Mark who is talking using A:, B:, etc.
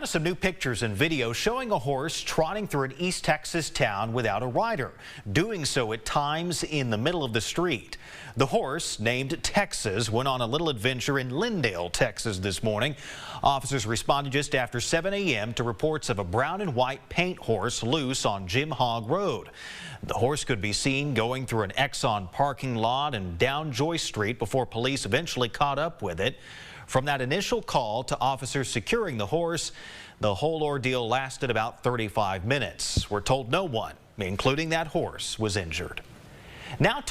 A: Some new pictures and video showing a horse trotting through an East Texas town without a rider, doing so at times in the middle of the street. The horse, named Texas, went on a little adventure in Lindale, Texas this morning. Officers responded just after 7 a.m. to reports of a brown and white paint horse loose on Jim Hogg Road. The horse could be seen going through an Exxon parking lot and down Joyce Street before police eventually caught up with it. From that initial call to officers securing the horse, the whole ordeal lasted about 35 minutes. We're told no one, including that horse, was injured. Now